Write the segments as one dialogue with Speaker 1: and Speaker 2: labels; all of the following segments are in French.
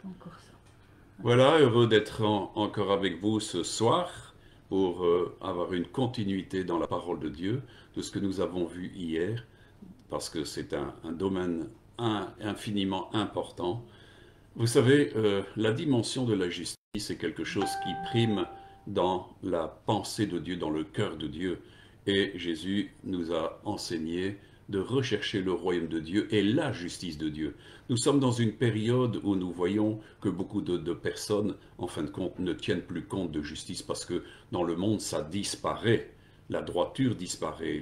Speaker 1: encore ça.
Speaker 2: Voilà, heureux d'être encore avec vous ce soir pour avoir une continuité dans la parole de Dieu, de ce que nous avons vu hier, parce que c'est un domaine infiniment important. Vous savez, la dimension de la justice est quelque chose qui prime dans la pensée de Dieu, dans le cœur de Dieu. Et Jésus nous a enseigné de rechercher le royaume de Dieu et la justice de Dieu. Nous sommes dans une période où nous voyons que beaucoup de personnes, en fin de compte, ne tiennent plus compte de justice parce que dans le monde, ça disparaît. La droiture disparaît,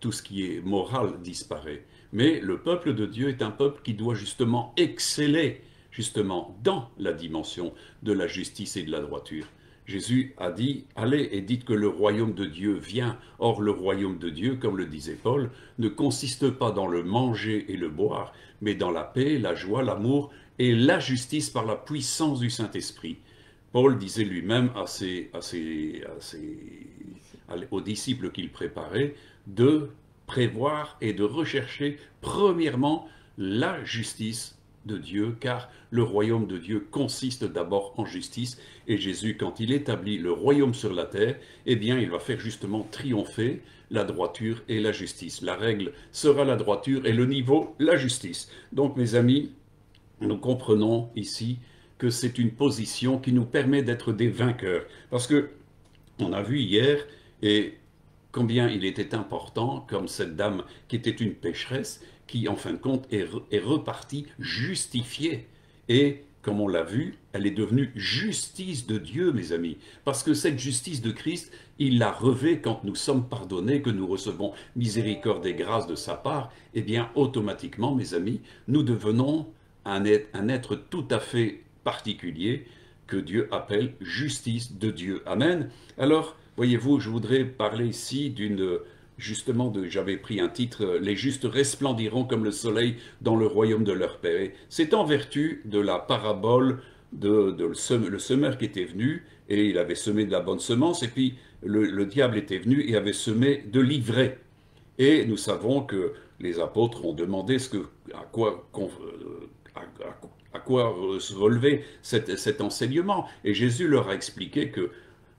Speaker 2: tout ce qui est moral disparaît. Mais le peuple de Dieu est un peuple qui doit justement exceller justement dans la dimension de la justice et de la droiture. Jésus a dit, allez et dites que le royaume de Dieu vient. Or, le royaume de Dieu, comme le disait Paul, ne consiste pas dans le manger et le boire, mais dans la paix, la joie, l'amour et la justice par la puissance du Saint-Esprit. Paul disait lui-même aux disciples qu'il préparait de prévoir et de rechercher premièrement la justice de Dieu, car le royaume de Dieu consiste d'abord en justice, et Jésus, quand il établit le royaume sur la terre, eh bien, il va faire justement triompher la droiture et la justice. La règle sera la droiture et le niveau, la justice. Donc, mes amis, nous comprenons ici que c'est une position qui nous permet d'être des vainqueurs, parce que on a vu hier, et combien il était important, comme cette dame qui était une pécheresse, qui en fin de compte est repartie justifiée. Et comme on l'a vu, elle est devenue justice de Dieu, mes amis. Parce que cette justice de Christ, il la revêt quand nous sommes pardonnés, que nous recevons miséricorde et grâce de sa part. Eh bien, automatiquement, mes amis, nous devenons un être tout à fait particulier que Dieu appelle justice de Dieu. Amen. Alors, voyez-vous, je voudrais parler ici j'avais pris un titre, les justes resplendiront comme le soleil dans le royaume de leur Père. C'est en vertu de la parabole le semeur qui était venu, et il avait semé de la bonne semence, et puis le diable était venu et avait semé de l'ivraie. Et nous savons que les apôtres ont demandé à quoi se relevait cet enseignement. Et Jésus leur a expliqué que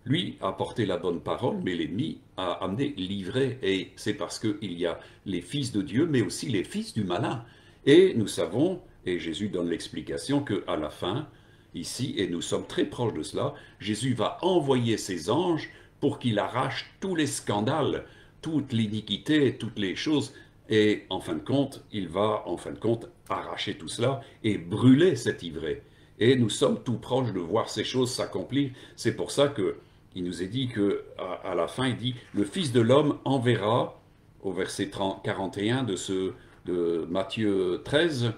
Speaker 2: lui a porté la bonne parole, mais l'ennemi a amené l'ivraie. Et c'est parce qu'il y a les fils de Dieu, mais aussi les fils du malin. Et nous savons, et Jésus donne l'explication, qu'à la fin, ici, et nous sommes très proches de cela, Jésus va envoyer ses anges pour qu'il arrache tous les scandales, toute l'iniquité, toutes les choses. Et en fin de compte, il va en fin de compte arracher tout cela et brûler cette ivraie. Et nous sommes tout proches de voir ces choses s'accomplir. C'est pour ça que il nous est dit que à la fin, il dit le Fils de l'homme enverra, au verset 41 de Matthieu 13,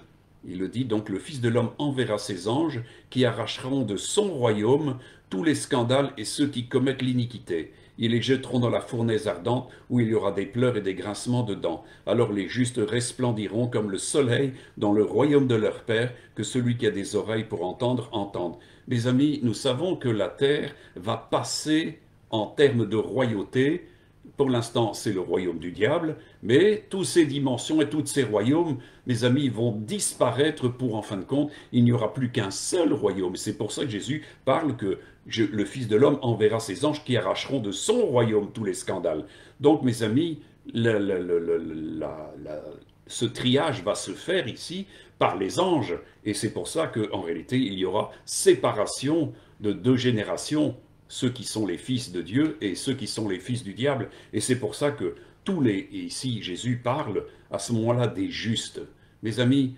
Speaker 2: il le dit, donc le Fils de l'homme enverra ses anges qui arracheront de son royaume tous les scandales et ceux qui commettent l'iniquité. Ils les jetteront dans la fournaise ardente où il y aura des pleurs et des grincements de dents. Alors les justes resplendiront comme le soleil dans le royaume de leur Père, que celui qui a des oreilles pour entendre, entende. Mes amis, nous savons que la terre va passer en termes de royauté. Pour l'instant, c'est le royaume du diable, mais toutes ces dimensions et tous ces royaumes, mes amis, vont disparaître pour, en fin de compte, il n'y aura plus qu'un seul royaume. C'est pour ça que Jésus parle que le Fils de l'homme enverra ses anges qui arracheront de son royaume tous les scandales. Donc, mes amis, ce triage va se faire ici par les anges, et c'est pour ça qu'en réalité, il y aura séparation de deux générations, ceux qui sont les fils de Dieu et ceux qui sont les fils du diable. Et c'est pour ça que et ici Jésus parle à ce moment-là des justes. Mes amis,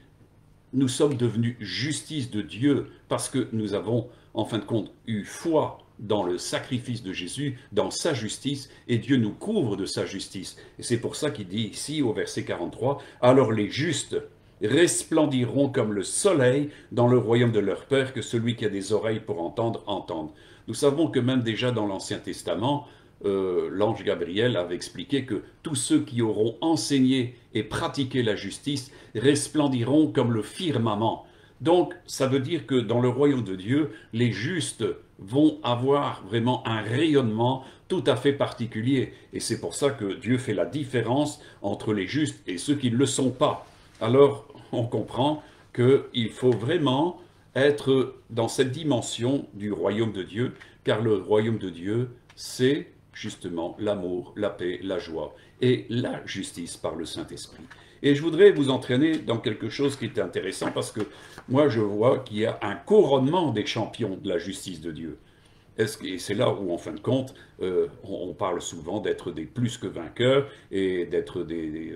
Speaker 2: nous sommes devenus justice de Dieu parce que nous avons en fin de compte eu foi dans le sacrifice de Jésus, dans sa justice, et Dieu nous couvre de sa justice. Et c'est pour ça qu'il dit ici au verset 43, « Alors les justes resplendiront comme le soleil dans le royaume de leur Père, que celui qui a des oreilles pour entendre, entende. » Nous savons que même déjà dans l'Ancien Testament, l'ange Gabriel avait expliqué que tous ceux qui auront enseigné et pratiqué la justice resplendiront comme le firmament. Donc, ça veut dire que dans le royaume de Dieu, les justes vont avoir vraiment un rayonnement tout à fait particulier. Et c'est pour ça que Dieu fait la différence entre les justes et ceux qui ne le sont pas. Alors, on comprend qu'il faut vraiment être dans cette dimension du royaume de Dieu, car le royaume de Dieu, c'est justement l'amour, la paix, la joie et la justice par le Saint-Esprit. Et je voudrais vous entraîner dans quelque chose qui est intéressant, parce que moi je vois qu'il y a un couronnement des champions de la justice de Dieu. Et c'est là où, en fin de compte, on parle souvent d'être des plus que vainqueurs et d'être des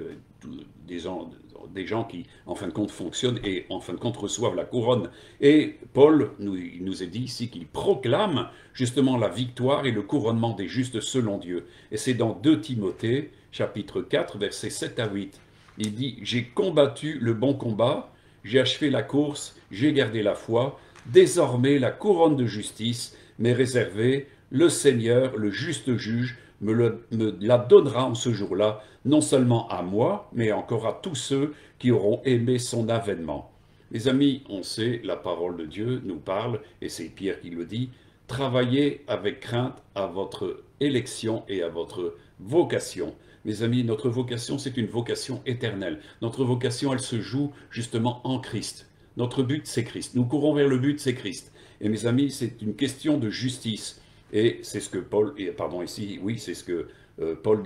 Speaker 2: gens qui, en fin de compte, fonctionnent et, en fin de compte, reçoivent la couronne. Et Paul il nous est dit ici qu'il proclame justement la victoire et le couronnement des justes selon Dieu. Et c'est dans 2 Timothée, chapitre 4, versets 7 à 8. Il dit « J'ai combattu le bon combat, j'ai achevé la course, j'ai gardé la foi. Désormais, la couronne de justice m'est réservée. Le Seigneur, le juste juge, me la donnera en ce jour-là, non seulement à moi, mais encore à tous ceux qui auront aimé son avènement. » Les amis, on sait, la parole de Dieu nous parle, et c'est Pierre qui le dit, « Travaillez avec crainte à votre élection et à votre vocation. » Mes amis, notre vocation, c'est une vocation éternelle. Notre vocation, elle se joue justement en Christ. Notre but, c'est Christ. Nous courons vers le but, c'est Christ. Et mes amis, c'est une question de justice. Et c'est ce que Paul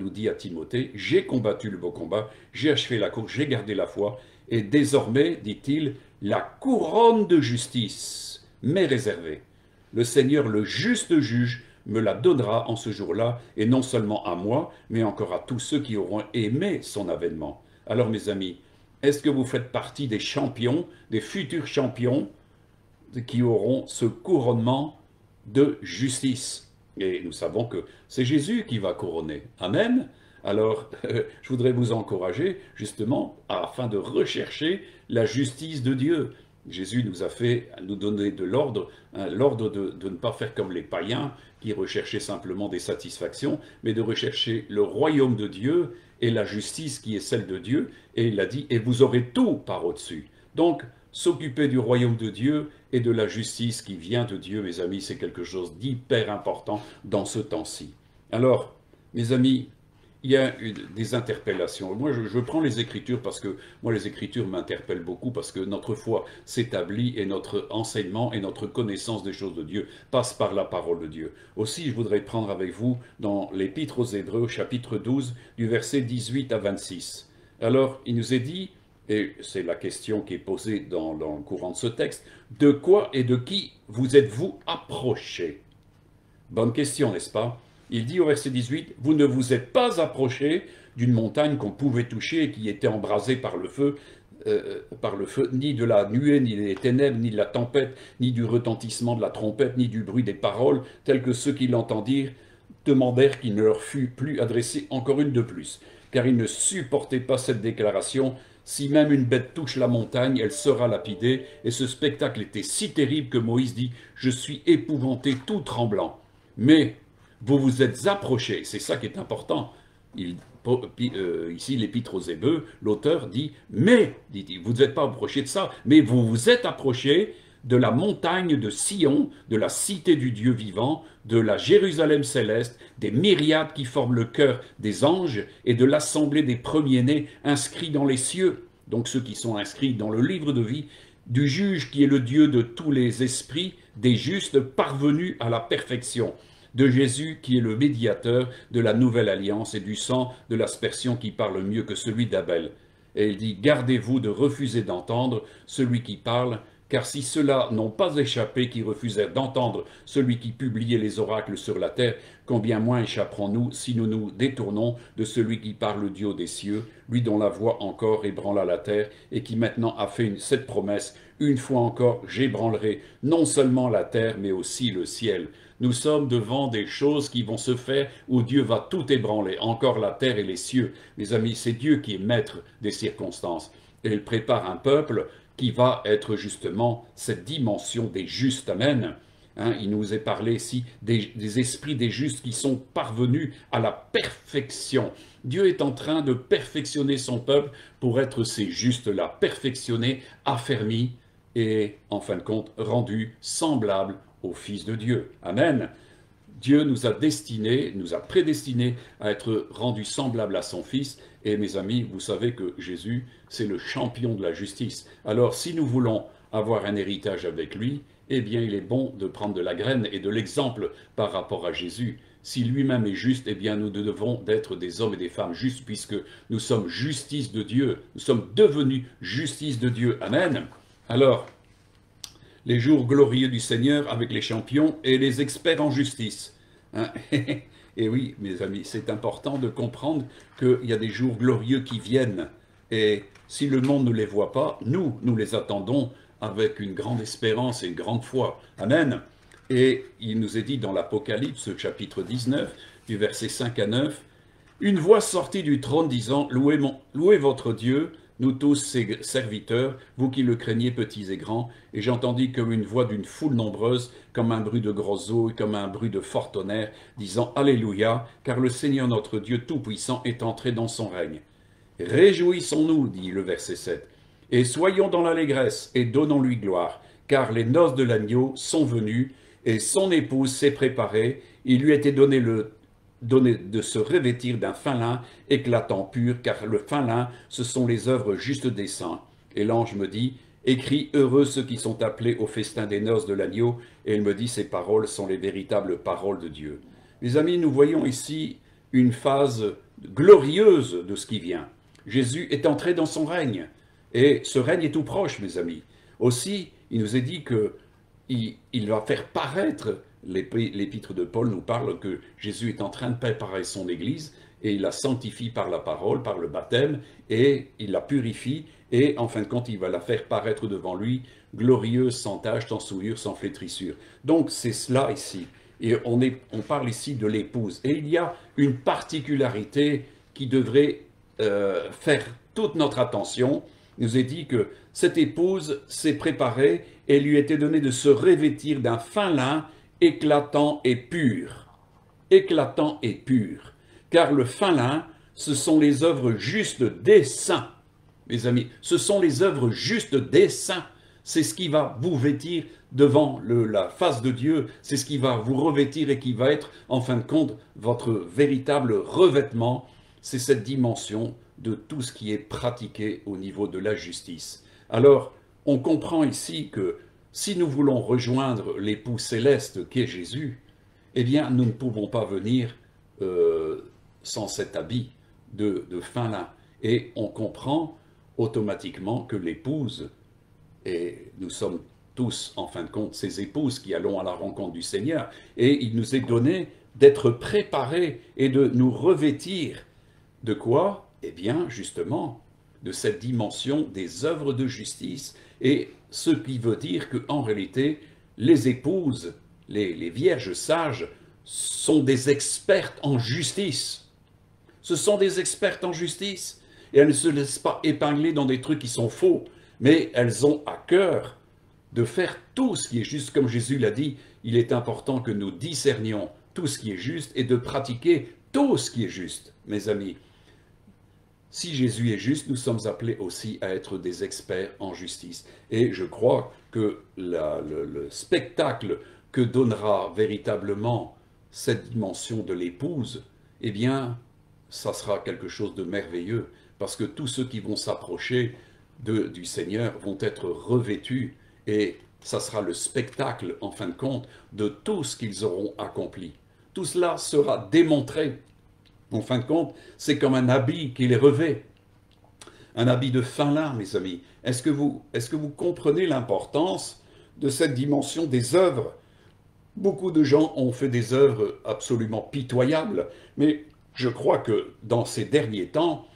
Speaker 2: nous dit à Timothée. J'ai combattu le beau combat, j'ai achevé la course, j'ai gardé la foi. Et désormais, dit-il, la couronne de justice m'est réservée. Le Seigneur, le juste juge, me la donnera en ce jour-là, et non seulement à moi, mais encore à tous ceux qui auront aimé son avènement. Alors mes amis, est-ce que vous faites partie des champions, des futurs champions, qui auront ce couronnement de justice? Et nous savons que c'est Jésus qui va couronner. Amen. Alors, je voudrais vous encourager, justement, afin de rechercher la justice de Dieu. Jésus nous a fait nous donner de l'ordre, l'ordre de ne pas faire comme les païens qui recherchaient simplement des satisfactions, mais de rechercher le royaume de Dieu et la justice qui est celle de Dieu. Et il a dit, et vous aurez tout par au-dessus. Donc, s'occuper du royaume de Dieu et de la justice qui vient de Dieu, mes amis, c'est quelque chose d'hyper important dans ce temps-ci. Alors, mes amis, il y a des interpellations. Moi, je prends les Écritures parce que moi, les Écritures m'interpellent beaucoup, parce que notre foi s'établit et notre enseignement et notre connaissance des choses de Dieu passe par la parole de Dieu. Aussi, je voudrais prendre avec vous dans l'Épître aux Hébreux, chapitre 12, du verset 18 à 26. Alors, il nous est dit, et c'est la question qui est posée dans le courant de ce texte, « De quoi et de qui vous êtes-vous approchés ?» Bonne question, n'est-ce pas? Il dit au verset 18, « Vous ne vous êtes pas approchés d'une montagne qu'on pouvait toucher et qui était embrasée par le feu, ni de la nuée, ni des ténèbres, ni de la tempête, ni du retentissement de la trompette, ni du bruit des paroles, tels que ceux qui l'entendirent demandèrent qu'il ne leur fût plus adressé encore une de plus. Car ils ne supportaient pas cette déclaration. Si même une bête touche la montagne, elle sera lapidée. Et ce spectacle était si terrible que Moïse dit, « Je suis épouvanté, tout tremblant. » Mais vous vous êtes approchés, c'est ça qui est important. Ici, l'Épître aux Hébreux, l'auteur dit, mais, dit-il, vous n'êtes pas approchés de ça, mais vous vous êtes approchés de la montagne de Sion, de la cité du Dieu vivant, de la Jérusalem céleste, des myriades qui forment le cœur des anges et de l'assemblée des premiers-nés inscrits dans les cieux, donc ceux qui sont inscrits dans le livre de vie, du juge qui est le Dieu de tous les esprits, des justes parvenus à la perfection, de Jésus qui est le médiateur de la nouvelle alliance et du sang de l'aspersion qui parle mieux que celui d'Abel. Et il dit, gardez-vous de refuser d'entendre celui qui parle, car si ceux-là n'ont pas échappé, qui refusèrent d'entendre celui qui publiait les oracles sur la terre, combien moins échapperons-nous si nous nous détournons de celui qui parle du haut des cieux, lui dont la voix encore ébranla la terre, et qui maintenant a fait cette promesse, une fois encore j'ébranlerai non seulement la terre, mais aussi le ciel. Nous sommes devant des choses qui vont se faire où Dieu va tout ébranler, encore la terre et les cieux. Mes amis, c'est Dieu qui est maître des circonstances. Et il prépare un peuple qui va être justement cette dimension des justes. Amen. Il nous est parlé ici des esprits des justes qui sont parvenus à la perfection. Dieu est en train de perfectionner son peuple pour être ces justes-là, perfectionnés, affermis et, en fin de compte, rendus semblables au Fils de Dieu. Amen. Dieu nous a destinés, nous a prédestinés à être rendus semblables à son Fils. Et mes amis, vous savez que Jésus, c'est le champion de la justice. Alors, si nous voulons avoir un héritage avec lui, eh bien il est bon de prendre de la graine et de l'exemple par rapport à Jésus. Si lui-même est juste, eh bien nous devons d'être des hommes et des femmes justes, puisque nous sommes justice de Dieu, nous sommes devenus justice de Dieu. Amen. Alors, les jours glorieux du Seigneur avec les champions et les experts en justice. Hein. Et oui, mes amis, c'est important de comprendre qu'il y a des jours glorieux qui viennent. Et si le monde ne les voit pas, nous les attendons avec une grande espérance et une grande foi. Amen. Et il nous est dit dans l'Apocalypse, chapitre 19, du verset 5 à 9, « Une voix sortit du trône disant, louez votre Dieu, nous tous ses serviteurs, vous qui le craignez petits et grands, et j'entendis comme une voix d'une foule nombreuse, comme un bruit de grosses eaux et comme un bruit de fort tonnerre, disant Alléluia, car le Seigneur notre Dieu Tout-Puissant est entré dans son règne. Réjouissons-nous, dit le verset 7, et soyons dans l'allégresse, et donnons-lui gloire, car les noces de l'agneau sont venues, et son épouse s'est préparée, il lui a été donné de se revêtir d'un fin lin éclatant pur, car le fin lin, ce sont les œuvres justes des saints. Et l'ange me dit, écris heureux ceux qui sont appelés au festin des noces de l'agneau, et il me dit, ces paroles sont les véritables paroles de Dieu. Mes amis, nous voyons ici une phase glorieuse de ce qui vient. Jésus est entré dans son règne, et ce règne est tout proche, mes amis. Aussi, il nous est dit qu'il va faire paraître. L'épître de Paul nous parle que Jésus est en train de préparer son Église et il la sanctifie par la parole, par le baptême, et il la purifie, et en fin de compte, il va la faire paraître devant lui, glorieuse, sans tache, sans souillure, sans flétrissure. Donc c'est cela ici. Et on parle ici de l'épouse. Et il y a une particularité qui devrait faire toute notre attention. Il nous est dit que cette épouse s'est préparée et lui était donné de se revêtir d'un fin lin éclatant et pur. Éclatant et pur. Car le fin lin, ce sont les œuvres justes des saints. Mes amis, ce sont les œuvres justes des saints. C'est ce qui va vous vêtir devant la face de Dieu. C'est ce qui va vous revêtir et qui va être, en fin de compte, votre véritable revêtement. C'est cette dimension de tout ce qui est pratiqué au niveau de la justice. Alors, on comprend ici que si nous voulons rejoindre l'époux céleste qu'est Jésus, eh bien, nous ne pouvons pas venir sans cet habit de fin lin. Et on comprend automatiquement que l'épouse, et nous sommes tous, en fin de compte, ces épouses qui allons à la rencontre du Seigneur, et il nous est donné d'être préparés et de nous revêtir. De quoi? Eh bien, justement, de cette dimension des œuvres de justice. Et ce qui veut dire qu'en réalité, les épouses, les vierges sages, sont des expertes en justice. Ce sont des expertes en justice. Et elles ne se laissent pas épingler dans des trucs qui sont faux, mais elles ont à cœur de faire tout ce qui est juste. Comme Jésus l'a dit, il est important que nous discernions tout ce qui est juste et de pratiquer tout ce qui est juste, mes amis. Si Jésus est juste, nous sommes appelés aussi à être des experts en justice. Et je crois que le spectacle que donnera véritablement cette dimension de l'épouse, eh bien, ça sera quelque chose de merveilleux, parce que tous ceux qui vont s'approcher du Seigneur vont être revêtus, et ça sera le spectacle, en fin de compte, de tout ce qu'ils auront accompli. Tout cela sera démontré. En fin de compte, c'est comme un habit qui les revêt. Un habit de fin lin, mes amis. Est-ce que vous comprenez l'importance de cette dimension des œuvres? Beaucoup de gens ont fait des œuvres absolument pitoyables, mais je crois que dans ces derniers temps,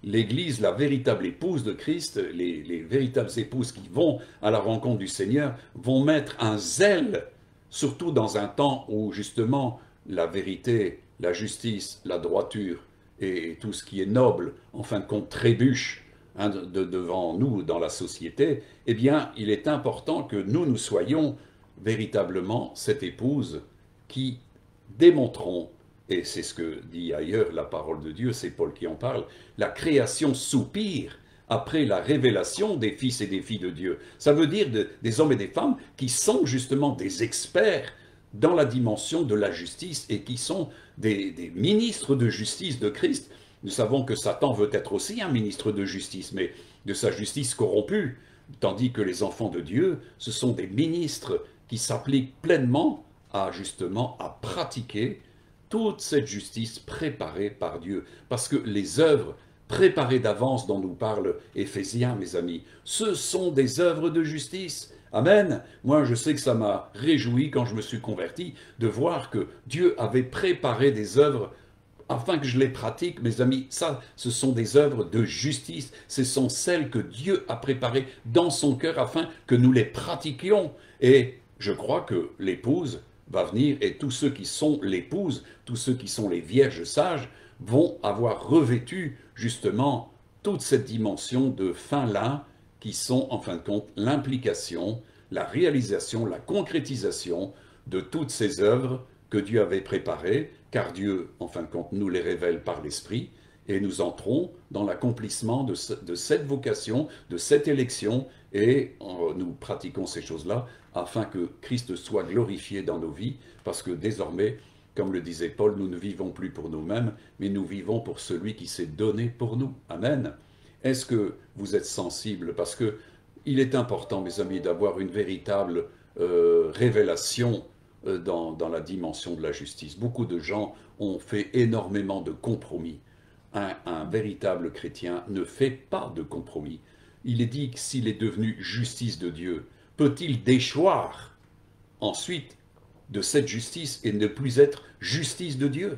Speaker 2: l'Église, la véritable épouse de Christ, les véritables épouses qui vont à la rencontre du Seigneur, vont mettre un zèle, surtout dans un temps où justement la vérité, la justice, la droiture et tout ce qui est noble, en fin de compte, trébuche devant nous dans la société, eh bien, il est important que nous soyons véritablement cette épouse qui démontrons, et c'est ce que dit ailleurs la parole de Dieu, c'est Paul qui en parle, la création soupire après la révélation des fils et des filles de Dieu. Ça veut dire des hommes et des femmes qui sont justement des experts dans la dimension de la justice et qui sont des ministres de justice de Christ. Nous savons que Satan veut être aussi un ministre de justice, mais de sa justice corrompue. Tandis que les enfants de Dieu, ce sont des ministres qui s'appliquent pleinement à justement à pratiquer toute cette justice préparée par Dieu. Parce que les œuvres préparées d'avance dont nous parle Éphésiens, mes amis, ce sont des œuvres de justice. Amen. Moi, je sais que ça m'a réjoui quand je me suis converti de voir que Dieu avait préparé des œuvres afin que je les pratique, mes amis. Ça, ce sont des œuvres de justice. Ce sont celles que Dieu a préparées dans son cœur afin que nous les pratiquions. Et je crois que l'épouse va venir et tous ceux qui sont l'épouse, tous ceux qui sont les vierges sages, vont avoir revêtu justement toute cette dimension de fin là qui sont en fin de compte l'implication, la réalisation, la concrétisation de toutes ces œuvres que Dieu avait préparées, car Dieu, en fin de compte, nous les révèle par l'Esprit, et nous entrons dans l'accomplissement de cette vocation, de cette élection, et nous pratiquons ces choses-là afin que Christ soit glorifié dans nos vies, parce que désormais, comme le disait Paul, nous ne vivons plus pour nous-mêmes, mais nous vivons pour celui qui s'est donné pour nous. Amen. Est-ce que vous êtes sensibles? Parce que il est important, mes amis, d'avoir une véritable révélation dans la dimension de la justice. Beaucoup de gens ont fait énormément de compromis. Un véritable chrétien ne fait pas de compromis. Il est dit que s'il est devenu justice de Dieu, peut-il déchoir ensuite de cette justice et ne plus être justice de Dieu?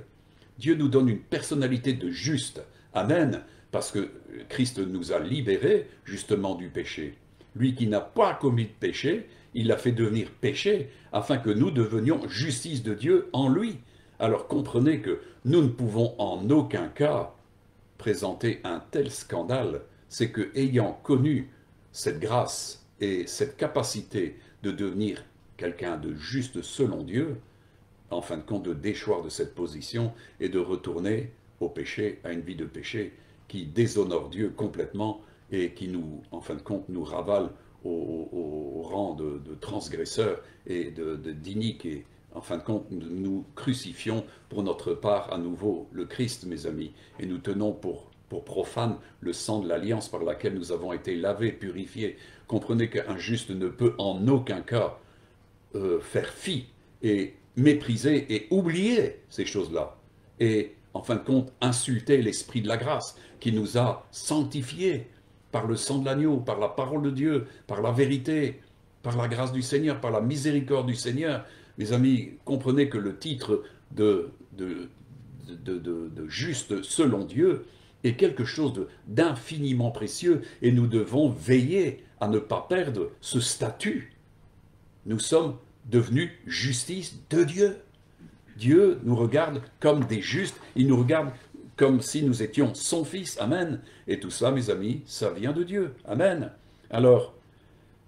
Speaker 2: Dieu nous donne une personnalité de juste. Amen. Parce que Christ nous a libérés justement du péché. Lui qui n'a pas commis de péché, il l'a fait devenir péché afin que nous devenions justice de Dieu en lui. Alors comprenez que nous ne pouvons en aucun cas présenter un tel scandale. C'est que ayant connu cette grâce et cette capacité de devenir quelqu'un de juste selon Dieu, en fin de compte de déchoir de cette position et de retourner au péché, à une vie de péché qui déshonore Dieu complètement et qui nous, en fin de compte, nous ravale au rang de transgresseurs et d'iniques. Et en fin de compte, nous crucifions pour notre part à nouveau le Christ, mes amis, et nous tenons pour profane le sang de l'alliance par laquelle nous avons été lavés, purifiés. Comprenez qu'un juste ne peut en aucun cas faire fi et mépriser et oublier ces choses-là. Et en fin de compte, insulter l'Esprit de la grâce qui nous a sanctifiés par le sang de l'agneau, par la parole de Dieu, par la vérité, par la grâce du Seigneur, par la miséricorde du Seigneur. Mes amis, comprenez que le titre de juste selon Dieu est quelque chose d'infiniment précieux et nous devons veiller à ne pas perdre ce statut. Nous sommes devenus justice de Dieu. Dieu nous regarde comme des justes, il nous regarde comme si nous étions son fils. Amen. Et tout ça, mes amis, ça vient de Dieu. Amen. Alors,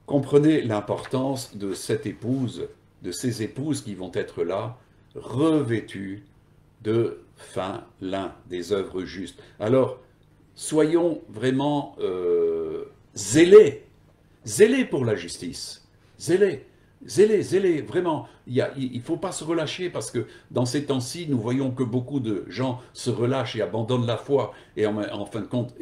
Speaker 2: comprenez l'importance de cette épouse, de ces épouses qui vont être là, revêtues de fin lin, des œuvres justes. Alors, soyons vraiment zélés pour la justice, zélés, vraiment. Il ne faut pas se relâcher parce que dans ces temps-ci, nous voyons que beaucoup de gens se relâchent et abandonnent la foi et en fin de compte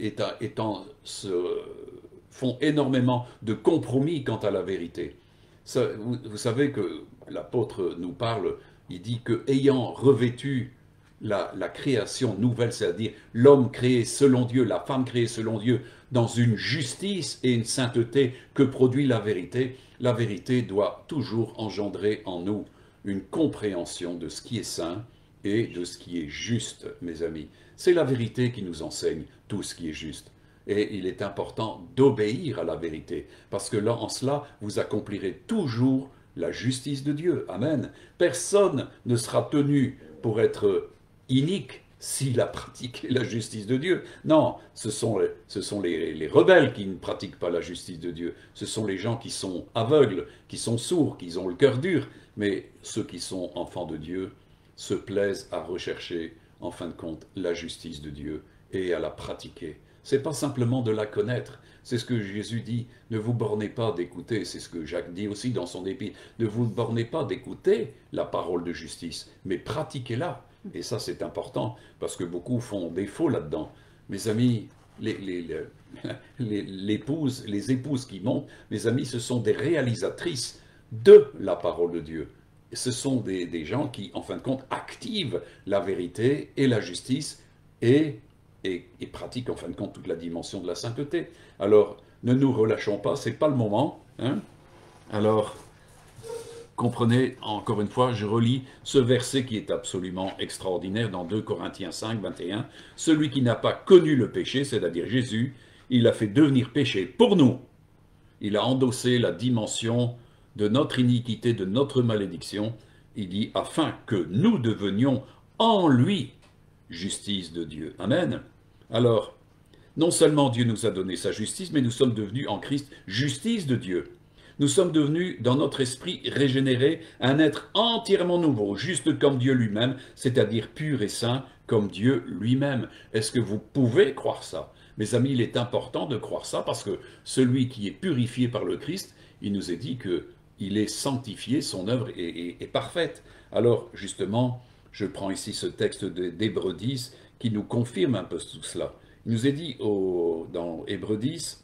Speaker 2: font énormément de compromis quant à la vérité. Ça, vous savez que l'apôtre nous parle, il dit que ayant revêtu la création nouvelle, c'est-à-dire l'homme créé selon Dieu, la femme créée selon Dieu, dans une justice et une sainteté que produit la vérité doit toujours engendrer en nous une compréhension de ce qui est saint et de ce qui est juste, mes amis. C'est la vérité qui nous enseigne tout ce qui est juste. Et il est important d'obéir à la vérité, parce que là, en cela, vous accomplirez toujours la justice de Dieu. Amen. Personne ne sera tenu pour être inique s'il a pratiqué la justice de Dieu. Non, ce sont les rebelles qui ne pratiquent pas la justice de Dieu. Ce sont les gens qui sont aveugles, qui sont sourds, qui ont le cœur dur. Mais ceux qui sont enfants de Dieu se plaisent à rechercher, en fin de compte, la justice de Dieu et à la pratiquer. C'est pas simplement de la connaître. C'est ce que Jésus dit. Ne vous bornez pas d'écouter. C'est ce que Jacques dit aussi dans son épître. Ne vous bornez pas d'écouter la parole de justice, mais pratiquez-la. Et ça, c'est important, parce que beaucoup font défaut là-dedans. Mes amis, les épouses qui montent, mes amis, ce sont des réalisatrices de la parole de Dieu. Ce sont des gens qui, en fin de compte, activent la vérité et la justice et pratiquent, en fin de compte, toute la dimension de la sainteté. Alors, ne nous relâchons pas, c'est pas le moment. Hein. Alors, comprenez, encore une fois, je relis ce verset qui est absolument extraordinaire dans 2 Corinthiens 5, 21. Celui qui n'a pas connu le péché, c'est-à-dire Jésus, il a fait devenir péché pour nous. Il a endossé la dimension de notre iniquité, de notre malédiction. Il dit, afin que nous devenions en lui justice de Dieu. Amen. Alors, non seulement Dieu nous a donné sa justice, mais nous sommes devenus en Christ justice de Dieu. Nous sommes devenus, dans notre esprit régénéré, un être entièrement nouveau, juste comme Dieu lui-même, c'est-à-dire pur et saint comme Dieu lui-même. Est-ce que vous pouvez croire ça? Mes amis, il est important de croire ça parce que celui qui est purifié par le Christ, il nous est dit qu'il est sanctifié, son œuvre est parfaite. Alors, justement, je prends ici ce texte d'Hébreux 10 qui nous confirme un peu tout cela. Il nous est dit dans Hébreux 10,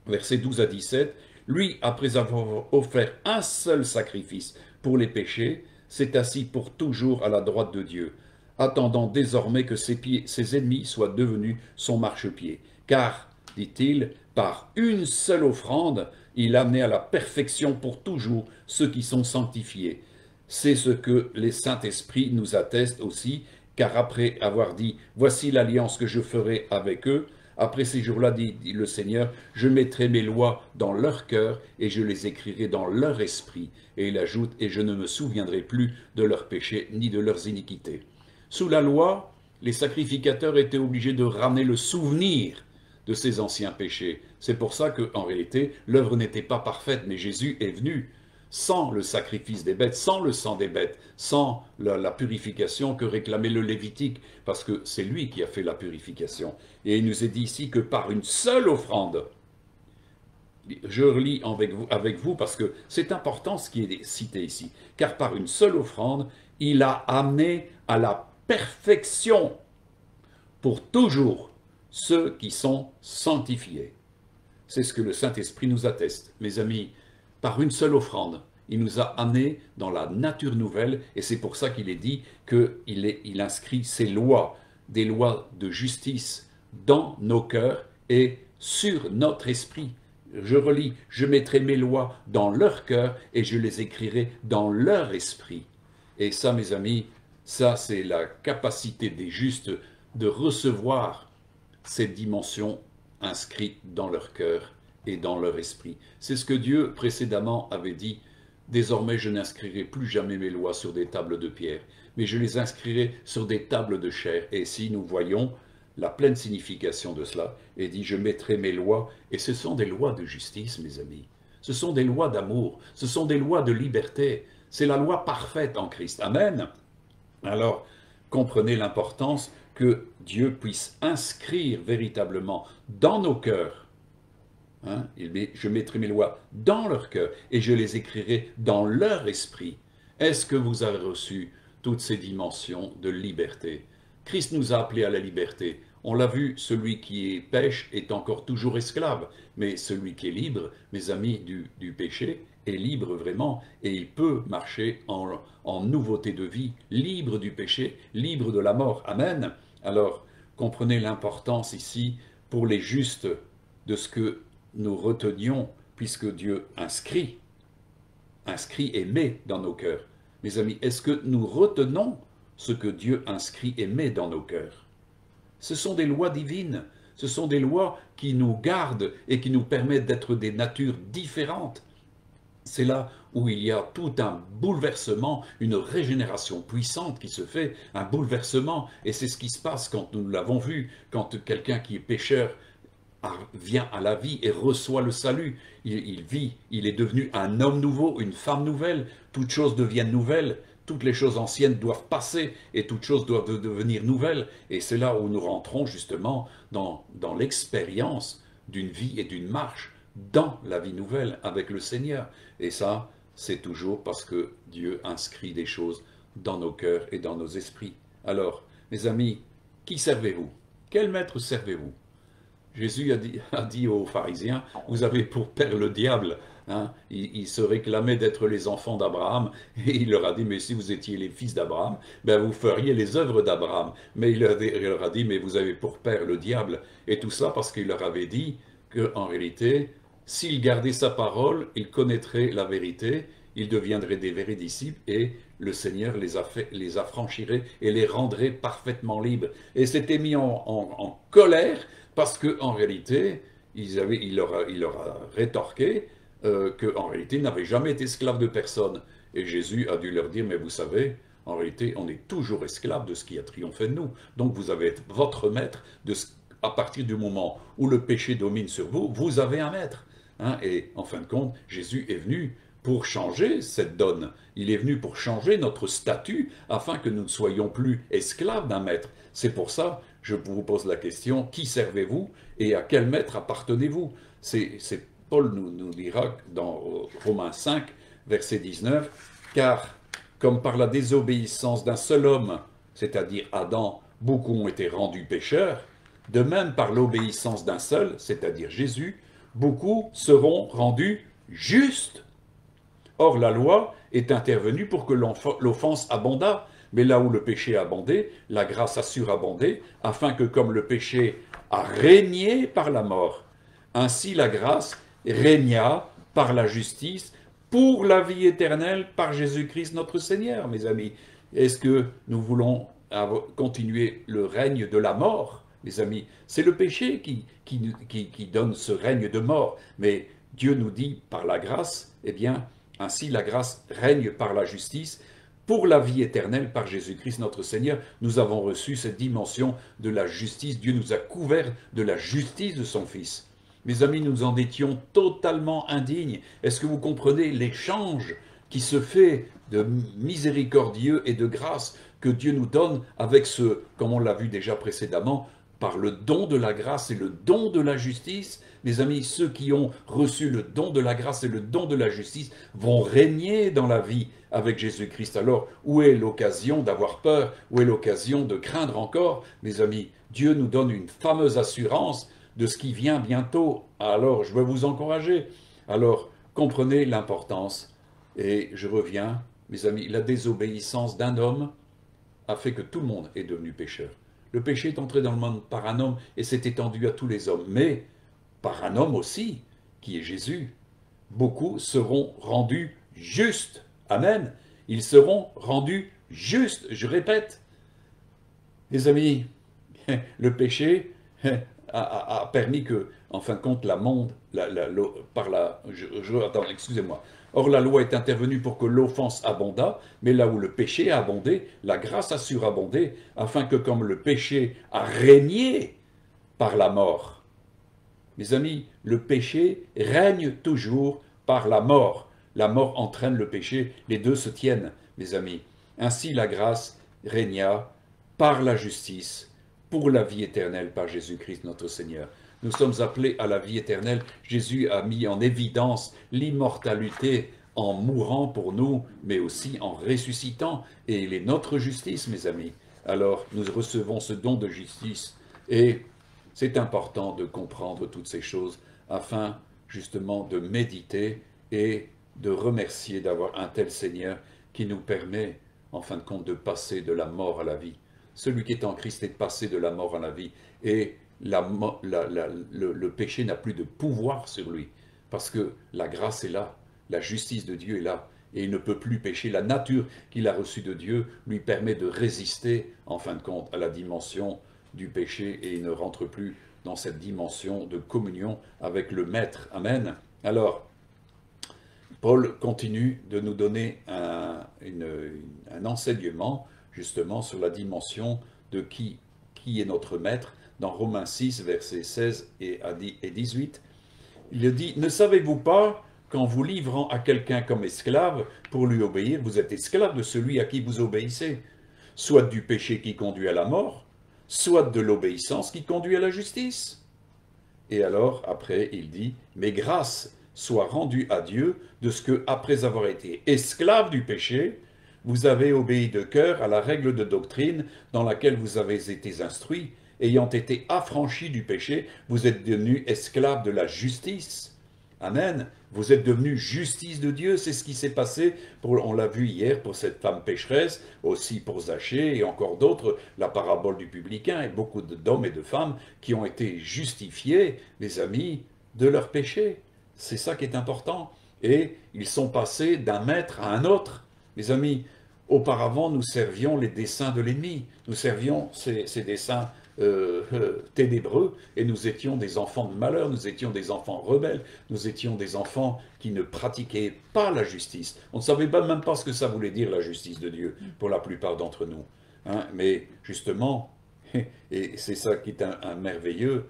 Speaker 2: versets 12 à 17, « Lui, après avoir offert un seul sacrifice pour les péchés, s'est assis pour toujours à la droite de Dieu, attendant désormais que ses ennemis soient devenus son marchepied. Car, dit-il, par une seule offrande, il a amené à la perfection pour toujours ceux qui sont sanctifiés. C'est ce que les Saint-Esprits nous attestent aussi, car après avoir dit « Voici l'alliance que je ferai avec eux », après ces jours-là, dit le Seigneur, je mettrai mes lois dans leur cœur et je les écrirai dans leur esprit. Et il ajoute, et je ne me souviendrai plus de leurs péchés ni de leurs iniquités. Sous la loi, les sacrificateurs étaient obligés de ramener le souvenir de ces anciens péchés. C'est pour ça qu'en réalité, l'œuvre n'était pas parfaite, mais Jésus est venu sans le sacrifice des bêtes, sans le sang des bêtes, sans la purification que réclamait le Lévitique, parce que c'est lui qui a fait la purification. Et il nous est dit ici que par une seule offrande, je relis avec vous parce que c'est important ce qui est cité ici, car par une seule offrande, il a amené à la perfection pour toujours ceux qui sont sanctifiés. C'est ce que le Saint-Esprit nous atteste. Mes amis, par une seule offrande, il nous a amenés dans la nature nouvelle, et c'est pour ça qu'il est dit qu'il inscrit ses lois, des lois de justice, dans nos cœurs et sur notre esprit. Je relis, je mettrai mes lois dans leur cœur et je les écrirai dans leur esprit. Et ça, mes amis, ça c'est la capacité des justes de recevoir cette dimension inscrite dans leur cœur et dans leur esprit. C'est ce que Dieu précédemment avait dit. Désormais, je n'inscrirai plus jamais mes lois sur des tables de pierre, mais je les inscrirai sur des tables de chair. Et si nous voyons la pleine signification de cela, et dit, je mettrai mes lois, et ce sont des lois de justice, mes amis. Ce sont des lois d'amour, ce sont des lois de liberté. C'est la loi parfaite en Christ. Amen. Alors, comprenez l'importance que Dieu puisse inscrire véritablement dans nos cœurs. Hein, je mettrai mes lois dans leur cœur et je les écrirai dans leur esprit. Est-ce que vous avez reçu toutes ces dimensions de liberté? Christ nous a appelés à la liberté. On l'a vu, celui qui pêche est encore toujours esclave, mais celui qui est libre, mes amis, du péché, est libre vraiment, et il peut marcher en nouveauté de vie, libre du péché, libre de la mort. Amen. Alors, comprenez l'importance ici, pour les justes, de ce que nous retenions, puisque Dieu inscrit et met dans nos cœurs. Mes amis, est-ce que nous retenons ce que Dieu inscrit et met dans nos cœurs? Ce sont des lois divines, ce sont des lois qui nous gardent et qui nous permettent d'être des natures différentes. C'est là où il y a tout un bouleversement, une régénération puissante qui se fait, un bouleversement, et c'est ce qui se passe quand nous l'avons vu, quand quelqu'un qui est pécheur vient à la vie et reçoit le salut. Il vit, il est devenu un homme nouveau, une femme nouvelle, toutes choses deviennent nouvelles, toutes les choses anciennes doivent passer et toutes choses doivent devenir nouvelles. Et c'est là où nous rentrons justement dans l'expérience d'une vie et d'une marche dans la vie nouvelle avec le Seigneur. Et ça, c'est toujours parce que Dieu inscrit des choses dans nos cœurs et dans nos esprits. Alors, mes amis, qui servez-vous? Quel maître servez-vous? Jésus a dit aux pharisiens, vous avez pour père le diable. Hein. Il se réclamait d'être les enfants d'Abraham, et il leur a dit, mais si vous étiez les fils d'Abraham, ben vous feriez les œuvres d'Abraham. Mais il leur a dit, mais vous avez pour père le diable. Et tout ça parce qu'il leur avait dit qu'en réalité, s'ils gardaient sa parole, ils connaîtraient la vérité, ils deviendraient des vrais disciples, et le Seigneur les affranchirait et les rendrait parfaitement libres. Et s'était mis en colère, parce qu'en réalité, il leur a rétorqué qu'en réalité, ils n'avaient jamais été esclaves de personne. Et Jésus a dû leur dire, mais vous savez, en réalité, on est toujours esclaves de ce qui a triomphé de nous. Donc vous avez votre maître, à partir du moment où le péché domine sur vous, vous avez un maître. Hein. Et en fin de compte, Jésus est venu pour changer cette donne. Il est venu pour changer notre statut afin que nous ne soyons plus esclaves d'un maître. C'est pour ça, je vous pose la question, qui servez-vous et à quel maître appartenez-vous? Paul nous dira dans Romains 5, verset 19, « Car comme par la désobéissance d'un seul homme, c'est-à-dire Adam, beaucoup ont été rendus pécheurs, de même par l'obéissance d'un seul, c'est-à-dire Jésus, beaucoup seront rendus justes. Or la loi est intervenue pour que l'offense abondât, mais là où le péché a abondé, la grâce a surabondé, afin que comme le péché a régné par la mort, ainsi la grâce régna par la justice pour la vie éternelle par Jésus-Christ notre Seigneur, mes amis. Est-ce que nous voulons continuer le règne de la mort, mes amis? C'est le péché qui donne ce règne de mort. Mais Dieu nous dit par la grâce, eh bien, ainsi la grâce règne par la justice pour la vie éternelle par Jésus-Christ notre Seigneur. Nous avons reçu cette dimension de la justice. Dieu nous a couverts de la justice de son Fils. Mes amis, nous en étions totalement indignes. Est-ce que vous comprenez l'échange qui se fait de miséricordieux et de grâce que Dieu nous donne avec comme on l'a vu déjà précédemment, par le don de la grâce et le don de la justice? Mes amis, ceux qui ont reçu le don de la grâce et le don de la justice vont régner dans la vie avec Jésus-Christ. Alors, où est l'occasion d'avoir peur? Où est l'occasion de craindre encore? Mes amis, Dieu nous donne une fameuse assurance de ce qui vient bientôt. Alors, je veux vous encourager. Alors, comprenez l'importance. Et je reviens, mes amis, la désobéissance d'un homme a fait que tout le monde est devenu pécheur. Le péché est entré dans le monde par un homme et s'est étendu à tous les hommes. Mais par un homme aussi, qui est Jésus, beaucoup seront rendus justes. Amen. Ils seront rendus justes. Je répète, les amis, le péché a permis que, en fin de compte, excusez-moi. Or, la loi est intervenue pour que l'offense abondât, mais là où le péché a abondé, la grâce a surabondé, afin que, comme le péché a régné par la mort, mes amis, le péché règne toujours par la mort. La mort entraîne le péché, les deux se tiennent, mes amis. Ainsi, la grâce régna par la justice, pour la vie éternelle par Jésus-Christ notre Seigneur. Nous sommes appelés à la vie éternelle. Jésus a mis en évidence l'immortalité en mourant pour nous, mais aussi en ressuscitant. Et il est notre justice, mes amis. Alors, nous recevons ce don de justice. Et c'est important de comprendre toutes ces choses afin, justement, de méditer et de remercier d'avoir un tel Seigneur qui nous permet, en fin de compte, de passer de la mort à la vie. Celui qui est en Christ est passé de la mort à la vie. Et le péché n'a plus de pouvoir sur lui. Parce que la grâce est là, la justice de Dieu est là. Et il ne peut plus pécher. La nature qu'il a reçue de Dieu lui permet de résister, en fin de compte, à la dimension du péché. Et il ne rentre plus dans cette dimension de communion avec le Maître. Amen. Alors, Paul continue de nous donner un enseignement justement sur la dimension de qui est notre maître. Dans Romains 6, versets 16 et 18, il dit « Ne savez-vous pas qu'en vous livrant à quelqu'un comme esclave pour lui obéir, vous êtes esclave de celui à qui vous obéissez, soit du péché qui conduit à la mort, soit de l'obéissance qui conduit à la justice. » Et alors, après, il dit « Mais grâce soit rendue à Dieu de ce que, après avoir été esclave du péché, vous avez obéi de cœur à la règle de doctrine dans laquelle vous avez été instruits, ayant été affranchis du péché, vous êtes devenus esclaves de la justice. Amen. Vous êtes devenus justice de Dieu. C'est ce qui s'est passé, on l'a vu hier, pour cette femme pécheresse, aussi pour Zachée et encore d'autres, la parabole du publicain, et beaucoup d'hommes et de femmes qui ont été justifiés, les amis, de leur péché. C'est ça qui est important. Et ils sont passés d'un maître à un autre. Mes amis, auparavant, nous servions les desseins de l'ennemi. Nous servions ces desseins ténébreux, et nous étions des enfants de malheur, nous étions des enfants rebelles, nous étions des enfants qui ne pratiquaient pas la justice. On ne savait même pas ce que ça voulait dire, la justice de Dieu, pour la plupart d'entre nous. Hein, mais justement, et c'est ça qui est un merveilleux,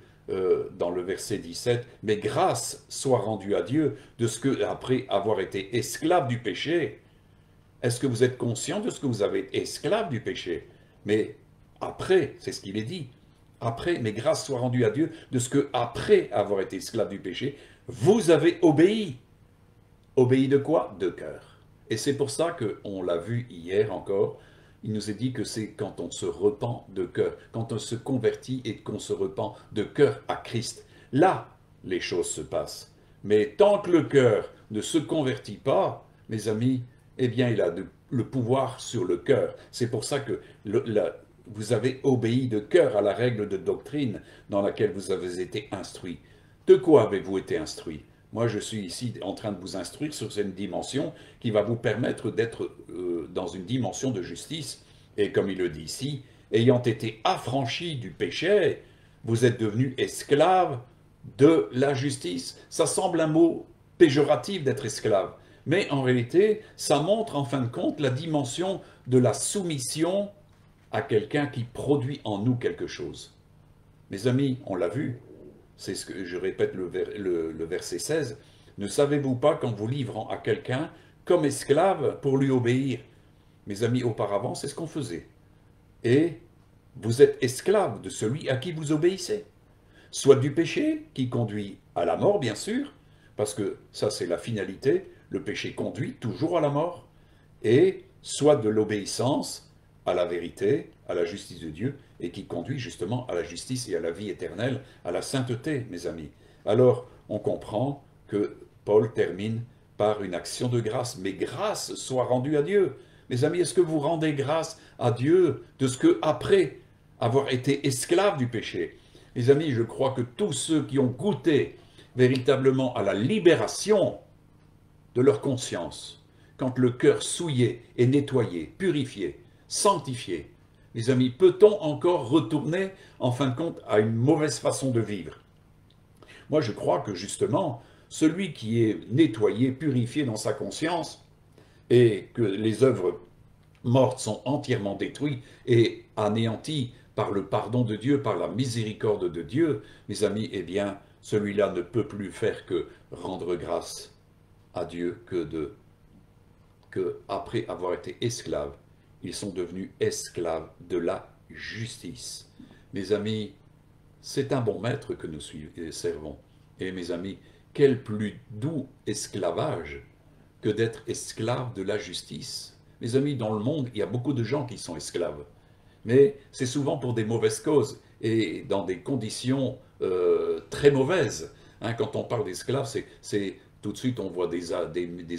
Speaker 2: dans le verset 17, « Mais grâce soit rendue à Dieu de ce que, après avoir été esclave du péché, est-ce que vous êtes conscient de ce que vous avez été esclave du péché? Mais après, c'est ce qu'il est dit, après, mais grâce soit rendue à Dieu de ce que, après avoir été esclave du péché, vous avez obéi. Obéi de quoi? De cœur. Et c'est pour ça qu'on l'a vu hier encore, il nous est dit que c'est quand on se repent de cœur, quand on se convertit et qu'on se repent de cœur à Christ. Là, les choses se passent. Mais tant que le cœur ne se convertit pas, mes amis, eh bien, il a le pouvoir sur le cœur. C'est pour ça que vous avez obéi de cœur à la règle de doctrine dans laquelle vous avez été instruit. De quoi avez-vous été instruit? Moi, je suis ici en train de vous instruire sur cette dimension qui va vous permettre d'être dans une dimension de justice. Et comme il le dit ici, ayant été affranchis du péché, vous êtes devenus esclaves de la justice. Ça semble un mot péjoratif d'être esclave, mais en réalité, ça montre en fin de compte la dimension de la soumission à quelqu'un qui produit en nous quelque chose. Mes amis, on l'a vu, c'est ce que je répète le verset 16, ne savez-vous pas qu'en vous livrant à quelqu'un comme esclave pour lui obéir? Mes amis, auparavant, c'est ce qu'on faisait. Et vous êtes esclave de celui à qui vous obéissez. Soit du péché, qui conduit à la mort, bien sûr, parce que ça c'est la finalité, le péché conduit toujours à la mort, et soit de l'obéissance à la vérité, à la justice de Dieu, et qui conduit justement à la justice et à la vie éternelle, à la sainteté, mes amis. Alors, on comprend que Paul termine par une action de grâce, mais grâce soit rendue à Dieu. Mes amis, est-ce que vous rendez grâce à Dieu de ce que, après avoir été esclave du péché, mes amis, je crois que tous ceux qui ont goûté véritablement à la libération de leur conscience, quand le cœur souillé est nettoyé, purifié, sanctifié, mes amis, peut-on encore retourner, en fin de compte, à une mauvaise façon de vivre? Moi, je crois que justement, celui qui est nettoyé, purifié dans sa conscience, et que les œuvres mortes sont entièrement détruites et anéanties par le pardon de Dieu, par la miséricorde de Dieu, mes amis, eh bien, celui-là ne peut plus faire que rendre grâce à Dieu que après avoir été esclaves, ils sont devenus esclaves de la justice. Mes amis, c'est un bon maître que nous servons. Et mes amis, quel plus doux esclavage que d'être esclave de la justice. Mes amis, dans le monde, il y a beaucoup de gens qui sont esclaves. Mais c'est souvent pour des mauvaises causes et dans des conditions très mauvaises. Hein, quand on parle d'esclaves, c'est tout de suite on voit des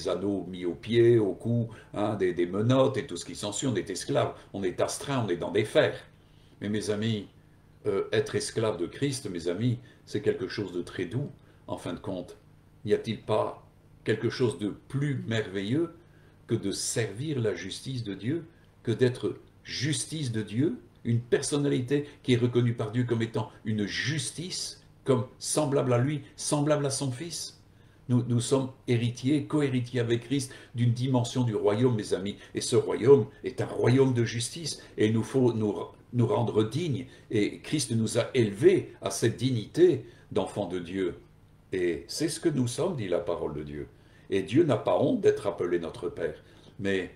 Speaker 2: anneaux mis aux pieds, au cou, hein, des menottes et tout ce qui s'ensuit. On est esclave, on est astreint, on est dans des fers. Mais mes amis, être esclave de Christ, mes amis, c'est quelque chose de très doux, en fin de compte. N'y a-t-il pas quelque chose de plus merveilleux que de servir la justice de Dieu, que d'être justice de Dieu, une personnalité qui est reconnue par Dieu comme étant une justice, comme semblable à lui, semblable à son Fils? Nous sommes héritiers, co-héritiers avec Christ d'une dimension du royaume, mes amis. Et ce royaume est un royaume de justice. Et il nous faut nous rendre dignes. Et Christ nous a élevés à cette dignité d'enfants de Dieu. Et c'est ce que nous sommes, dit la parole de Dieu. Et Dieu n'a pas honte d'être appelé notre Père. Mais,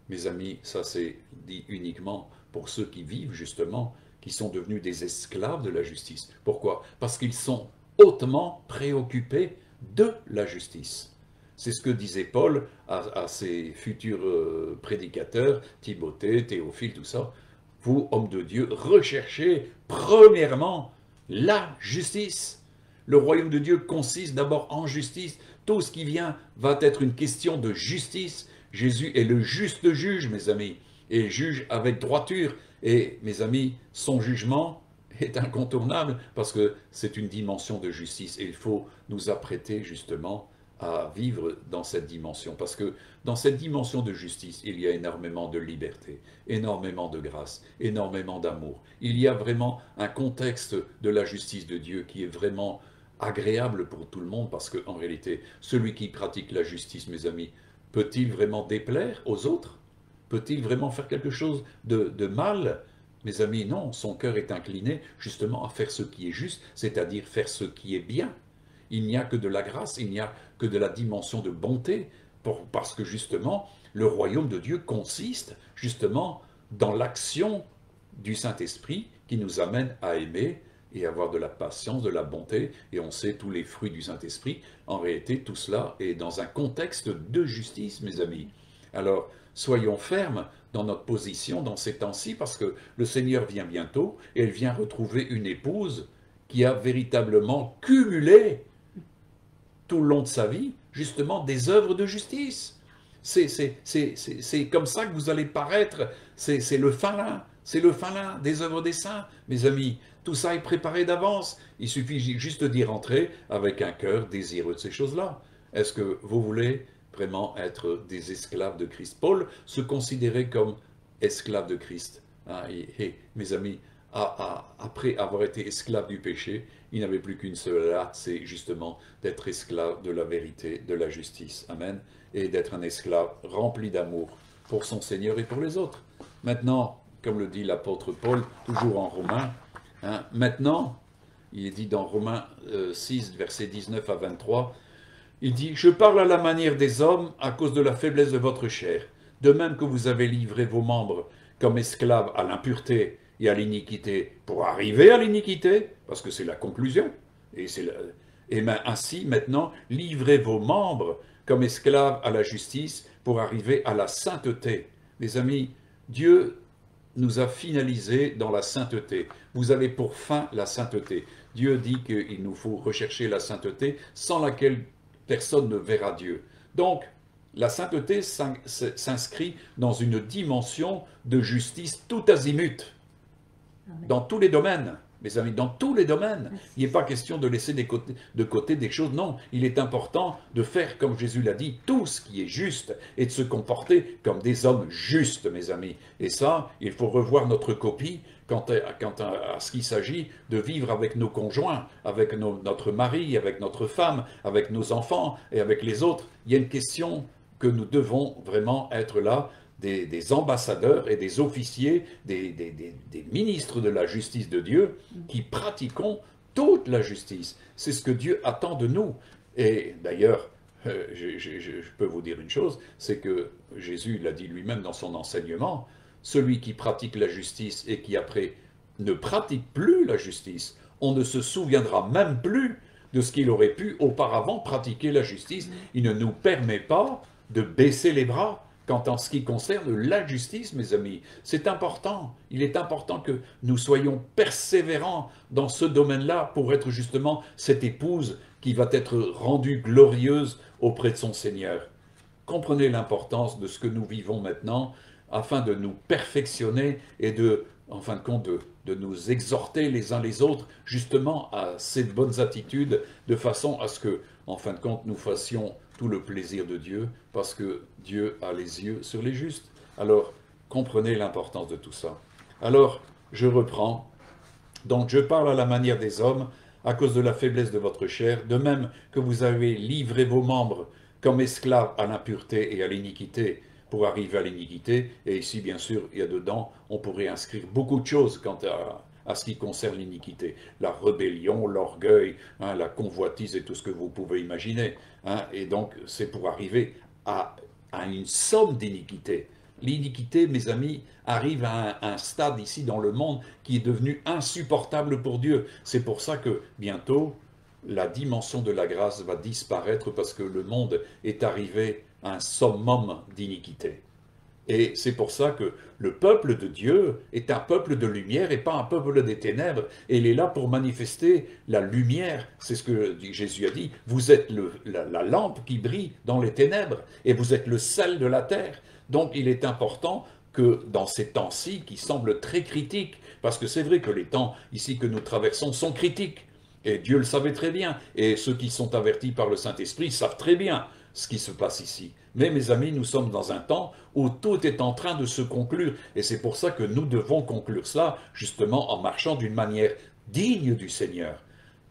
Speaker 2: mes amis, ça c'est dit uniquement pour ceux qui vivent justement, qui sont devenus des esclaves de la justice. Pourquoi? Parce qu'ils sont hautement préoccupés de la justice. C'est ce que disait Paul à ses futurs prédicateurs, Timothée, Théophile, tout ça. vous, hommes de Dieu, recherchez premièrement la justice. Le royaume de Dieu consiste d'abord en justice. Tout ce qui vient va être une question de justice. Jésus est le juste juge, mes amis, et juge avec droiture. Et, mes amis, son jugement est incontournable parce que c'est une dimension de justice. Et il faut nous apprêter justement à vivre dans cette dimension. Parce que dans cette dimension de justice, il y a énormément de liberté, énormément de grâce, énormément d'amour. Il y a vraiment un contexte de la justice de Dieu qui est vraiment agréable pour tout le monde parce qu'en réalité, celui qui pratique la justice, mes amis, peut-il vraiment déplaire aux autres? Peut-il vraiment faire quelque chose de mal? Mes amis, non, son cœur est incliné justement à faire ce qui est juste, c'est-à-dire faire ce qui est bien. Il n'y a que de la grâce, il n'y a que de la dimension de bonté, parce que justement, le royaume de Dieu consiste justement dans l'action du Saint-Esprit qui nous amène à aimer et avoir de la patience, de la bonté, et on sait tous les fruits du Saint-Esprit. En réalité, tout cela est dans un contexte de justice, mes amis. Alors, soyons fermes dans notre position dans ces temps-ci, parce que le Seigneur vient bientôt, et il vient retrouver une épouse qui a véritablement cumulé tout le long de sa vie, justement, des œuvres de justice. C'est comme ça que vous allez paraître, c'est le fin lin, c'est le fin lin des œuvres des saints, mes amis. Tout ça est préparé d'avance. Il suffit juste d'y rentrer avec un cœur désireux de ces choses-là. Est-ce que vous voulez vraiment être des esclaves de Christ? Paul se considérait comme esclave de Christ. Hein, et, mes amis, après avoir été esclave du péché, il n'avait plus qu'une seule hâte, c'est justement d'être esclave de la vérité, de la justice. Amen. Et d'être un esclave rempli d'amour pour son Seigneur et pour les autres. Maintenant, comme le dit l'apôtre Paul, toujours en Romains, hein, maintenant, il est dit dans Romains 6, versets 19 à 23, il dit « Je parle à la manière des hommes à cause de la faiblesse de votre chair, de même que vous avez livré vos membres comme esclaves à l'impureté et à l'iniquité pour arriver à l'iniquité, parce que c'est la conclusion, et ainsi maintenant livrez vos membres comme esclaves à la justice pour arriver à la sainteté. » Mes amis, Dieu nous a finalisés dans la sainteté. Vous avez pour fin la sainteté. Dieu dit qu'il nous faut rechercher la sainteté sans laquelle personne ne verra Dieu. Donc, la sainteté s'inscrit dans une dimension de justice tout azimut, dans tous les domaines. Mes amis, dans tous les domaines, il n'est pas question de laisser de côté des choses. Non, il est important de faire, comme Jésus l'a dit, tout ce qui est juste et de se comporter comme des hommes justes, mes amis. Et ça, il faut revoir notre copie quant à ce qu'il s'agit de vivre avec nos conjoints, avec notre mari, avec notre femme, avec nos enfants et avec les autres. Il y a une question que nous devons vraiment être là, des ambassadeurs et des officiers, des ministres de la justice de Dieu, qui pratiquons toute la justice. C'est ce que Dieu attend de nous. Et d'ailleurs, je peux vous dire une chose, c'est que Jésus l'a dit lui-même dans son enseignement, celui qui pratique la justice et qui après ne pratique plus la justice, on ne se souviendra même plus de ce qu'il aurait pu auparavant pratiquer la justice. Il ne nous permet pas de baisser les bras quant à ce qui concerne la justice, mes amis. C'est important. Il est important que nous soyons persévérants dans ce domaine-là pour être justement cette épouse qui va être rendue glorieuse auprès de son Seigneur. Comprenez l'importance de ce que nous vivons maintenant afin de nous perfectionner et en fin de compte, de nous exhorter les uns les autres justement à ces bonnes attitudes de façon à ce que, en fin de compte, nous fassions tout le plaisir de Dieu, parce que Dieu a les yeux sur les justes. Alors, comprenez l'importance de tout ça. Alors, je reprends. Donc, je parle à la manière des hommes, à cause de la faiblesse de votre chair, de même que vous avez livré vos membres comme esclaves à l'impureté et à l'iniquité, pour arriver à l'iniquité. Et ici, bien sûr, il y a dedans, on pourrait inscrire beaucoup de choses quant à ce qui concerne l'iniquité. La rébellion, l'orgueil, hein, la convoitise et tout ce que vous pouvez imaginer. Hein, et donc, c'est pour arriver à une somme d'iniquité. L'iniquité, mes amis, arrive à un stade ici dans le monde qui est devenu insupportable pour Dieu. C'est pour ça que bientôt, la dimension de la grâce va disparaître parce que le monde est arrivé à un summum d'iniquité. Et c'est pour ça que le peuple de Dieu est un peuple de lumière et pas un peuple des ténèbres. Et il est là pour manifester la lumière. C'est ce que Jésus a dit. Vous êtes la lampe qui brille dans les ténèbres et vous êtes le sel de la terre. Donc il est important que dans ces temps-ci qui semblent très critiques, parce que c'est vrai que les temps ici que nous traversons sont critiques, et Dieu le savait très bien, et ceux qui sont avertis par le Saint-Esprit savent très bien ce qui se passe ici. Mais mes amis, nous sommes dans un temps où tout est en train de se conclure, et c'est pour ça que nous devons conclure cela justement en marchant d'une manière digne du Seigneur.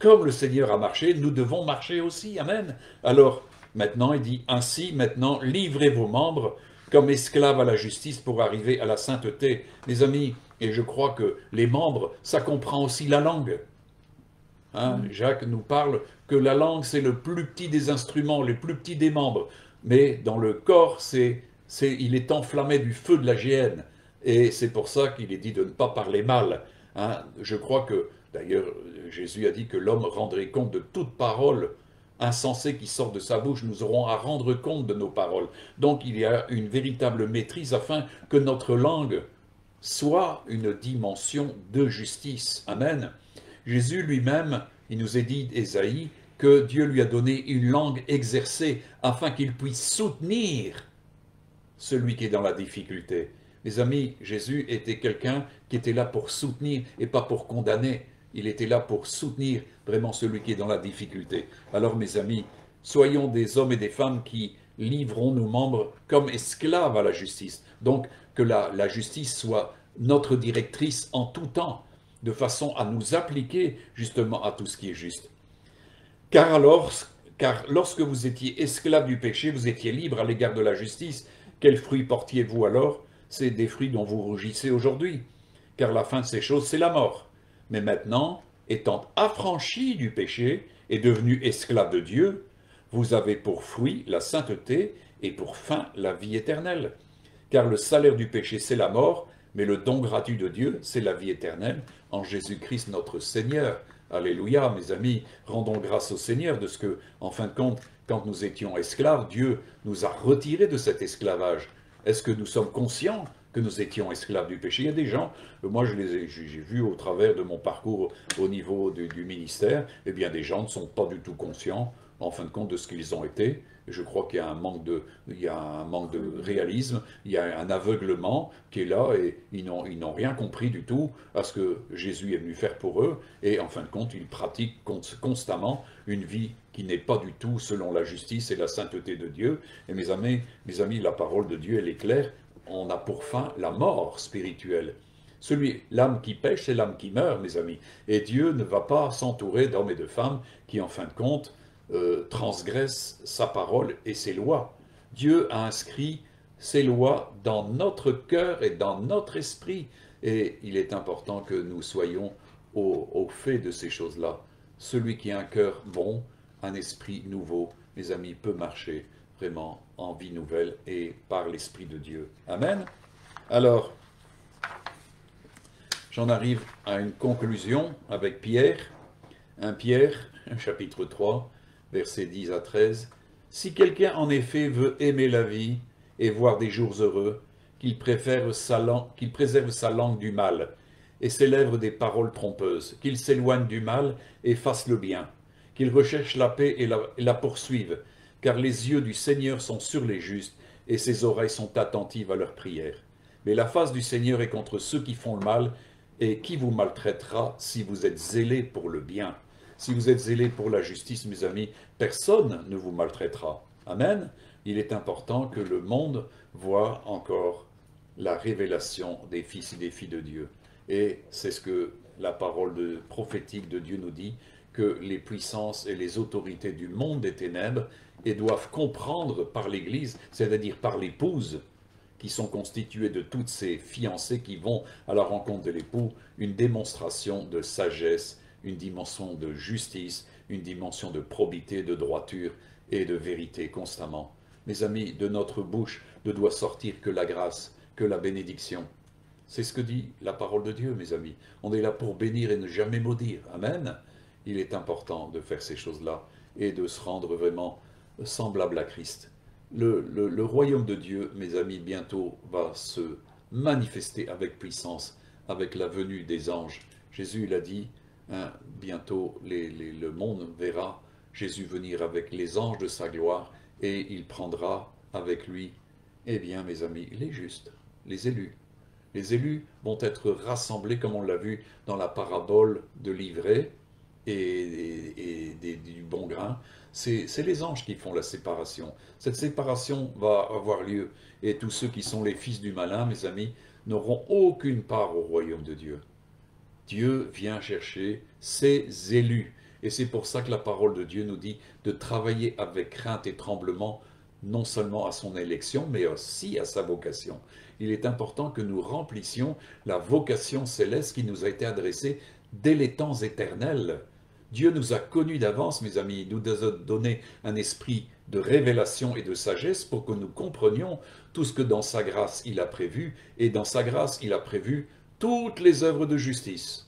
Speaker 2: Comme le Seigneur a marché, nous devons marcher aussi. Amen. Alors, maintenant, il dit, ainsi, maintenant, livrez vos membres comme esclaves à la justice pour arriver à la sainteté. Mes amis, et je crois que les membres, ça comprend aussi la langue. Hein, Jacques nous parle que la langue, c'est le plus petit des instruments, le plus petit des membres. Mais dans le corps, il est enflammé du feu de la géhenne. Et c'est pour ça qu'il est dit de ne pas parler mal. Hein. Je crois que, d'ailleurs, Jésus a dit que l'homme rendrait compte de toute parole insensée qui sort de sa bouche. Nous aurons à rendre compte de nos paroles. Donc il y a une véritable maîtrise afin que notre langue soit une dimension de justice. Amen. Jésus lui-même, il nous est dit, Ésaïe, que Dieu lui a donné une langue exercée afin qu'il puisse soutenir celui qui est dans la difficulté. Mes amis, Jésus était quelqu'un qui était là pour soutenir et pas pour condamner. Il était là pour soutenir vraiment celui qui est dans la difficulté. Alors mes amis, soyons des hommes et des femmes qui livrons nos membres comme esclaves à la justice. Donc que la justice soit notre directrice en tout temps, de façon à nous appliquer justement à tout ce qui est juste. Car lorsque vous étiez esclaves du péché, vous étiez libres à l'égard de la justice. Quels fruits portiez-vous alors? C'est des fruits dont vous rougissez aujourd'hui. Car la fin de ces choses, c'est la mort. Mais maintenant, étant affranchis du péché et devenus esclaves de Dieu, vous avez pour fruit la sainteté et pour fin la vie éternelle. Car le salaire du péché, c'est la mort, mais le don gratuit de Dieu, c'est la vie éternelle en Jésus-Christ notre Seigneur. Alléluia, mes amis, rendons grâce au Seigneur de ce que, en fin de compte, quand nous étions esclaves, Dieu nous a retirés de cet esclavage. Est-ce que nous sommes conscients que nous étions esclaves du péché? Il y a des gens, moi j'ai vu au travers de mon parcours au niveau du ministère, eh bien des gens ne sont pas du tout conscients, en fin de compte, de ce qu'ils ont été. Je crois qu'il y a il y a un manque de réalisme, il y a un aveuglement qui est là et ils n'ont rien compris du tout à ce que Jésus est venu faire pour eux. Et en fin de compte, ils pratiquent constamment une vie qui n'est pas du tout selon la justice et la sainteté de Dieu. Et mes amis, la parole de Dieu, elle est claire. On a pour fin la mort spirituelle. L'âme qui pêche, c'est l'âme qui meurt, mes amis. Et Dieu ne va pas s'entourer d'hommes et de femmes qui, en fin de compte, transgresse sa parole et ses lois. Dieu a inscrit ses lois dans notre cœur et dans notre esprit. Et il est important que nous soyons au fait de ces choses-là. Celui qui a un cœur bon, un esprit nouveau, mes amis, peut marcher vraiment en vie nouvelle et par l'Esprit de Dieu. Amen. Alors, j'en arrive à une conclusion avec Pierre. 1 Pierre, chapitre 3, versets 10 à 13. « Si quelqu'un en effet veut aimer la vie et voir des jours heureux, qu'il préserve sa langue du mal et ses lèvres des paroles trompeuses, qu'il s'éloigne du mal et fasse le bien, qu'il recherche la paix et la poursuive, car les yeux du Seigneur sont sur les justes et ses oreilles sont attentives à leurs prières. Mais la face du Seigneur est contre ceux qui font le mal, et qui vous maltraitera si vous êtes zélés pour le bien. Si vous êtes zélés pour la justice, mes amis, personne ne vous maltraitera. Amen. Il est important que le monde voit encore la révélation des fils et des filles de Dieu. Et c'est ce que la parole prophétique de Dieu nous dit, que les puissances et les autorités du monde des ténèbres et doivent comprendre par l'Église, c'est-à-dire par l'épouse, qui sont constituées de toutes ces fiancées qui vont à la rencontre de l'époux, une démonstration de sagesse, une dimension de justice, une dimension de probité, de droiture et de vérité constamment. Mes amis, de notre bouche ne doit sortir que la grâce, que la bénédiction. C'est ce que dit la parole de Dieu, mes amis. On est là pour bénir et ne jamais maudire. Amen. Il est important de faire ces choses-là et de se rendre vraiment semblable à Christ. Le royaume de Dieu, mes amis, bientôt va se manifester avec puissance, avec la venue des anges. Jésus, il a dit, hein, bientôt le monde verra Jésus venir avec les anges de sa gloire et il prendra avec lui, eh bien, mes amis, les justes, les élus. Les élus vont être rassemblés, comme on l'a vu dans la parabole de l'ivraie et du bon grain. C'est les anges qui font la séparation. Cette séparation va avoir lieu. Et tous ceux qui sont les fils du malin, mes amis, n'auront aucune part au royaume de Dieu. Dieu vient chercher ses élus. Et c'est pour ça que la parole de Dieu nous dit de travailler avec crainte et tremblement, non seulement à son élection, mais aussi à sa vocation. Il est important que nous remplissions la vocation céleste qui nous a été adressée dès les temps éternels. Dieu nous a connus d'avance, mes amis. Il nous a donné un esprit de révélation et de sagesse pour que nous comprenions tout ce que dans sa grâce il a prévu. Et dans sa grâce, il a prévu toutes les œuvres de justice.